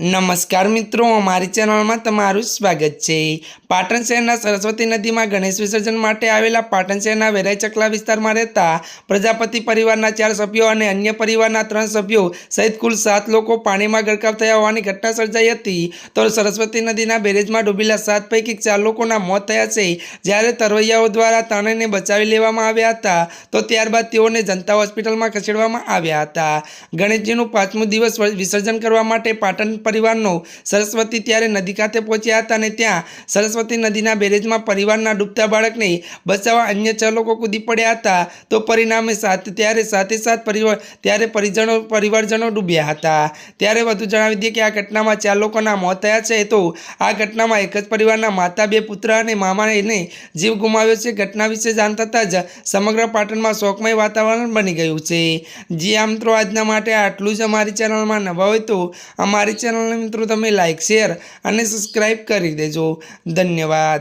नमस्कार मित्रों, अमारी चेनल में तमारुं स्वागत है। पाटण शहर सरस्वती नदी में गणेश विसर्जन माटे आवेला पाटण शहर वेराई चकला विस्तार में रहता प्रजापति परिवार 4 सभ्यों और अन्य परिवार 3 सभ्यों सहित कुल 7 लोग पानी में गरकाव थया होवानी घटना सर्जाई हती। तो सरस्वती नदी बेरेज में डूबेला 7 पैकी 4 लोगों मौत थया छे। ज्यारे तरवैयाओ द्वारा तरणने बचावी लेवामां आव्या हता तो त्यारबाद तेओने जनता होस्पिटल में खसेडवामां आव्या हता। गणेशजीनुं 5मुं दिवस विसर्जन करवा माटे पाटण परिवारनो सरस्वती त्यारे नदी खाते पहोंच्या हता ने त्यां सरस्वती नदीना बेरेजमां परिवारना डूबता बाळकने बचाववा अन्य 6 लोको कूदी पड्या हता। तो परिणामे साथे साथ परिवारजनो डूब्या हता। त्यारे वधु जणावी दीए के आ घटनामां 4 लोकोना मौत थया छे। तो आ घटनामां एक ज परिवारना माता, 2 पुत्र अने मामाने जीव गुमाव्यो छे। घटना विશે जाण थतां ज समग्र पाटणमां शोकमय वातावरण बनी गयुं छे। जी आ मित्रों, आजना माटे आटલું જ। અમારી ચેનલમાં નવા હોય तो અમારી ચેનल मित्रों तमे लाइक, शेर और सब्सक्राइब कर दीजो। धन्यवाद।